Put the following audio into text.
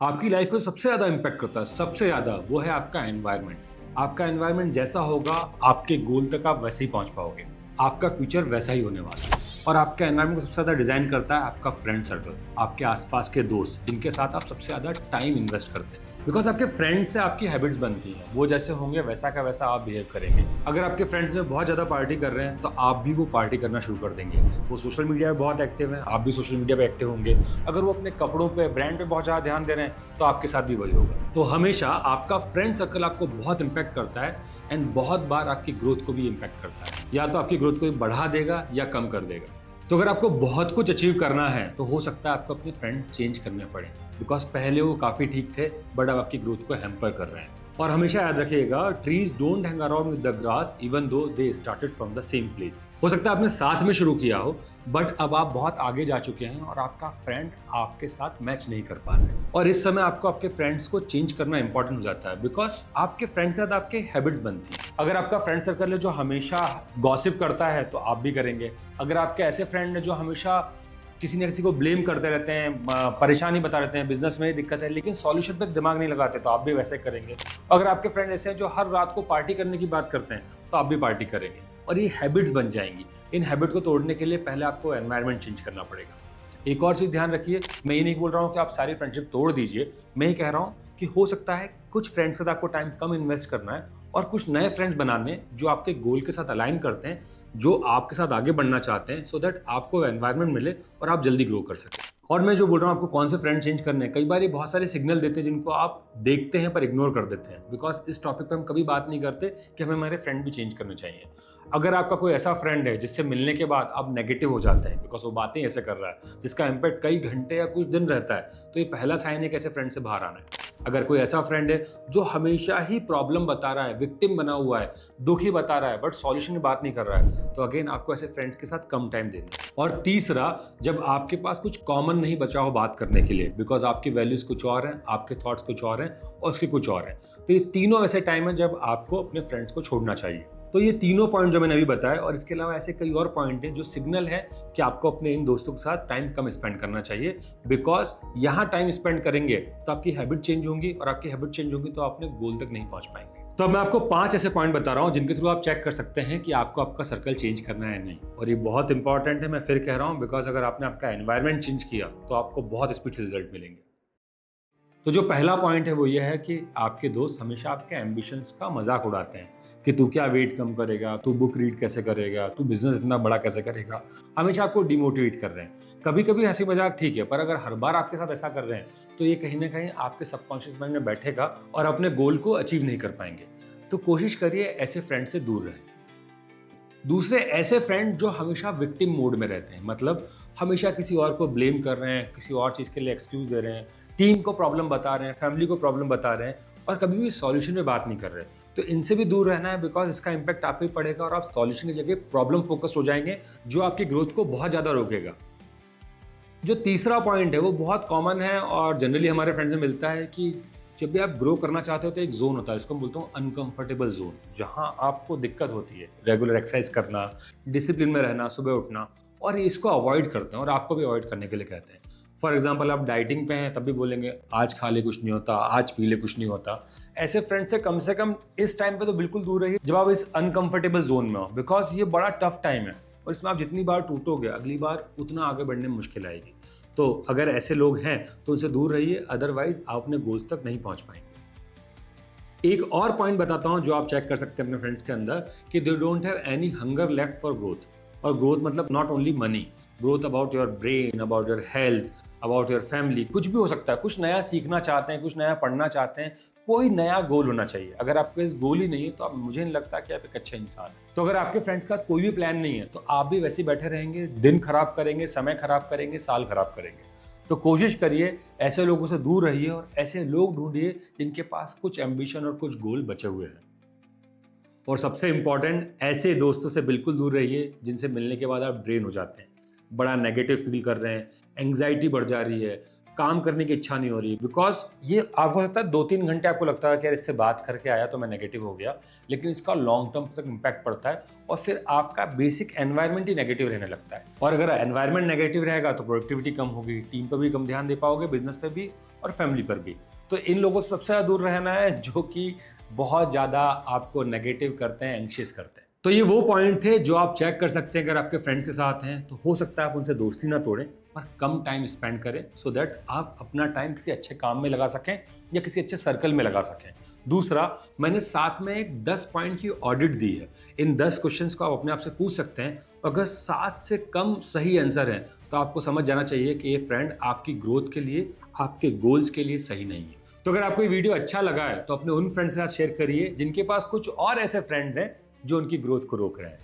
आपकी लाइफ को सबसे ज़्यादा इम्पैक्ट करता है, सबसे ज़्यादा वो है आपका एनवायरनमेंट। आपका एनवायरनमेंट जैसा होगा, आपके गोल तक आप वैसे ही पहुंच पाओगे। आपका फ्यूचर वैसा ही होने वाला है। और आपके एनवायरनमेंट को सबसे ज़्यादा डिज़ाइन करता है आपका फ्रेंड सर्कल, आपके आसपास के दोस्त, जिनके साथ आप सबसे ज़्यादा टाइम इन्वेस्ट करते हैं। बिकॉज आपके फ्रेंड्स से आपकी हैबिट्स बनती हैं, वो जैसे होंगे वैसा का वैसा आप बिहेव करेंगे। अगर आपके फ्रेंड्स में बहुत ज़्यादा पार्टी कर रहे हैं तो आप भी वो पार्टी करना शुरू कर देंगे। वो सोशल मीडिया पे बहुत एक्टिव हैं, आप भी सोशल मीडिया पे एक्टिव होंगे। अगर वो अपने कपड़ों पे, ब्रांड पे बहुत ज़्यादा ध्यान दे रहे हैं तो आपके साथ भी वही होगा। तो हमेशा आपका फ्रेंड सर्कल आपको बहुत इम्पैक्ट करता है एंड बहुत बार आपकी ग्रोथ को भी इम्पैक्ट करता है। या तो आपकी ग्रोथ को बढ़ा देगा या कम कर देगा। तो अगर आपको बहुत कुछ अचीव करना है तो हो सकता है आपको अपने फ्रेंड चेंज करने पड़े, बिकॉज पहले वो काफी ठीक थे बट अब आपकी ग्रोथ को हैम्पर कर रहे हैं। और हमेशा याद रखिएगा, trees don't hang around with the grass even though they started from the same place. हो सकता है आपने साथ में शुरू किया हो बट अब आप बहुत आगे जा चुके हैं और आपका फ्रेंड आपके साथ मैच नहीं कर पा रहे। और इस समय आपको आपके फ्रेंड्स को चेंज करना इंपॉर्टेंट हो जाता है, बिकॉज आपके फ्रेंड के साथ आपके हैबिट्स बनती हैं। अगर आपका फ्रेंड सर्कल है जो हमेशा गॉसिप करता है तो आप भी करेंगे। अगर आपके ऐसे फ्रेंड है जो हमेशा किसी न किसी को ब्लेम करते रहते हैं, परेशानी बता रहते हैं, बिजनेस में दिक्कत है लेकिन सॉल्यूशन पे दिमाग नहीं लगाते, तो आप भी वैसे करेंगे। अगर आपके फ्रेंड ऐसे हैं जो हर रात को पार्टी करने की बात करते हैं तो आप भी पार्टी करेंगे और ये हैबिट्स बन जाएंगी। इन हैबिट को तोड़ने के लिए पहले आपको एनवायरनमेंट चेंज करना पड़ेगा। एक और चीज़ ध्यान रखिए, मैं ये नहीं बोल रहा हूँ कि आप सारी फ्रेंडशिप तोड़ दीजिए। मैं ये कह रहा हूँ कि हो सकता है कुछ फ्रेंड्स के साथ आपको टाइम कम इन्वेस्ट करना है और कुछ नए फ्रेंड्स बनाने जो आपके गोल के साथ अलाइन करते हैं, जो आपके साथ आगे बढ़ना चाहते हैं, सो दैट आपको एनवायरनमेंट मिले और आप जल्दी ग्रो कर सकें। और मैं जो बोल रहा हूँ आपको कौन से फ्रेंड चेंज करने हैं, कई बार ये बहुत सारे सिग्नल देते हैं जिनको आप देखते हैं पर इग्नोर कर देते हैं। बिकॉज इस टॉपिक पे हम कभी बात नहीं करते कि हमें हमारे फ्रेंड भी चेंज करने चाहिए। अगर आपका कोई ऐसा फ्रेंड है जिससे मिलने के बाद आप नेगेटिव हो जाते हैं बिकॉज वो बातें ऐसे कर रहा है जिसका इम्पैक्ट कई घंटे या कुछ दिन रहता है, तो ये पहला साइन है कि ऐसे फ्रेंड से बाहर आना है। अगर कोई ऐसा फ्रेंड है जो हमेशा ही प्रॉब्लम बता रहा है, विक्टिम बना हुआ है, दुखी बता रहा है बट सॉल्यूशन की बात नहीं कर रहा है, तो अगेन आपको ऐसे फ्रेंड्स के साथ कम टाइम देना है। और तीसरा, जब आपके पास कुछ कॉमन नहीं बचा हो बात करने के लिए, बिकॉज आपकी वैल्यूज कुछ और हैं, आपके थॉट्स कुछ और हैं और उसके कुछ और हैं, तो ये तीनों ऐसे टाइम है जब आपको अपने फ्रेंड्स को छोड़ना चाहिए। तो ये तीनों पॉइंट जो मैंने अभी बताया और इसके अलावा ऐसे कई और पॉइंट हैं जो सिग्नल है कि आपको अपने इन दोस्तों के साथ टाइम कम स्पेंड करना चाहिए। बिकॉज यहाँ टाइम स्पेंड करेंगे तो आपकी हैबिट चेंज होंगी और आपकी हैबिट चेंज होगी तो आप अपने गोल तक नहीं पहुंच पाएंगे। तो अब मैं आपको 5 ऐसे पॉइंट बता रहा हूँ जिनके थ्रू आप चेक कर सकते हैं कि आपको आपका सर्कल चेंज करना है या नहीं। और ये बहुत इंपॉर्टेंट है, मैं फिर कह रहा हूँ, बिकॉज अगर आपने आपका एनवायरनमेंट चेंज किया तो आपको बहुत स्पीड से रिजल्ट मिलेंगे। तो जो पहला पॉइंट है वो ये है कि आपके दोस्त हमेशा आपके एम्बिशंस का मजाक उड़ाते हैं कि तू क्या वेट कम करेगा, तू बुक रीड कैसे करेगा, तू बिजनेस इतना बड़ा कैसे करेगा। हमेशा आपको डिमोटिवेट कर रहे हैं। कभी कभी हंसी मजाक ठीक है, पर अगर हर बार आपके साथ ऐसा कर रहे हैं तो ये कहीं ना कहीं आपके सबकॉन्शियस माइंड में बैठेगा और अपने गोल को अचीव नहीं कर पाएंगे। तो कोशिश करिए ऐसे फ्रेंड से दूर रहें। दूसरे, ऐसे फ्रेंड जो हमेशा विक्टिम मोड में रहते हैं, मतलब हमेशा किसी और को ब्लेम कर रहे हैं, किसी और चीज़ के लिए एक्सक्यूज दे रहे हैं, टीम को प्रॉब्लम बता रहे हैं, फैमिली को प्रॉब्लम बता रहे हैं और कभी भी सॉल्यूशन में बात नहीं कर रहे। तो इनसे भी दूर रहना है, बिकॉज इसका इम्पैक्ट आप पे पड़ेगा और आप सॉल्यूशन की जगह प्रॉब्लम फोकस हो जाएंगे, जो आपकी ग्रोथ को बहुत ज़्यादा रोकेगा। जो तीसरा पॉइंट है वो बहुत कॉमन है और जनरली हमारे फ्रेंड्स में मिलता है कि जब भी आप ग्रो करना चाहते हो तो एक जोन होता है, इसको मैं बोलता हूँ अनकंफर्टेबल जोन, जहाँ आपको दिक्कत होती है रेगुलर एक्सरसाइज करना, डिसिप्लिन में रहना, सुबह उठना, और इसको अवॉइड करते हैं और आपको भी अवॉइड करने के लिए कहते हैं। फॉर एग्जाम्पल, आप डाइटिंग पे हैं तब भी बोलेंगे आज खा ले कुछ नहीं होता, आज पी ले कुछ नहीं होता। ऐसे फ्रेंड से कम इस टाइम पे तो बिल्कुल दूर रहिए जब आप इस अनकंफर्टेबल जोन में हो, बिकॉज ये बड़ा टफ टाइम है और इसमें आप जितनी बार टूटोगे अगली बार उतना आगे बढ़ने में मुश्किल आएगी। तो अगर ऐसे लोग हैं तो उनसे दूर रहिए, अदरवाइज आप अपने गोल्स तक नहीं पहुंच पाएंगे। एक और पॉइंट बताता हूं जो आप चेक कर सकते हैं अपने फ्रेंड्स के अंदर, कि they don't have any hunger left for growth. और ग्रोथ मतलब not only money, growth about your brain, about your health, about your family, कुछ भी हो सकता है। कुछ नया सीखना चाहते हैं, कुछ नया पढ़ना चाहते हैं, कोई नया गोल होना चाहिए। अगर आपके पास गोल ही नहीं है तो आप, मुझे नहीं लगता कि आप एक अच्छे इंसान हैं। तो अगर आपके फ्रेंड्स के साथ कोई भी प्लान नहीं है तो आप भी वैसे ही बैठे रहेंगे, दिन खराब करेंगे, समय खराब करेंगे, साल खराब करेंगे। तो कोशिश करिए ऐसे लोगों से दूर रहिए और ऐसे लोग ढूंढिए जिनके पास कुछ एम्बिशन और कुछ गोल बचे हुए हैं। और सबसे इंपॉर्टेंट, ऐसे दोस्तों से बिल्कुल दूर रहिए जिनसे मिलने के बाद आप ड्रेन हो जाते हैं, बड़ा नेगेटिव फील कर रहे हैं, एंग्जाइटी बढ़ जा रही है, काम करने की इच्छा नहीं हो रही। बिकॉज ये आपको हो सकता है 2-3 घंटे आपको लगता है कि यार इससे बात करके आया तो मैं नेगेटिव हो गया, लेकिन इसका लॉन्ग टर्म तक इम्पैक्ट पड़ता है और फिर आपका बेसिक एनवायरनमेंट ही नेगेटिव रहने लगता है। और अगर एनवायरनमेंट नेगेटिव रहेगा तो प्रोडक्टिविटी कम होगी, टीम पर भी कम ध्यान दे पाओगे, बिजनेस पे भी, और फैमिली पर भी। तो इन लोगों से सबसे ज़्यादा दूर रहना है जो कि बहुत ज़्यादा आपको नेगेटिव करते हैं, एंग्शियस करते हैं। तो ये वो पॉइंट थे जो आप चेक कर सकते हैं। अगर आपके फ्रेंड के साथ हैं तो हो सकता है आप उनसे दोस्ती ना तोड़ें, पर कम टाइम स्पेंड करें, सो दैट आप अपना टाइम किसी अच्छे काम में लगा सकें या किसी अच्छे सर्कल में लगा सकें। दूसरा, मैंने साथ में एक 10 पॉइंट की ऑडिट दी है। इन 10 क्वेश्चंस को आप अपने आप से पूछ सकते हैं। अगर 7 से कम सही आंसर हैं तो आपको समझ जाना चाहिए कि ये फ्रेंड आपकी ग्रोथ के लिए, आपके गोल्स के लिए सही नहीं है। तो अगर आपको ये वीडियो अच्छा लगा है तो अपने उन फ्रेंड्स के साथ शेयर करिए जिनके पास कुछ और ऐसे फ्रेंड्स हैं जो उनकी ग्रोथ को रोक रहे हैं।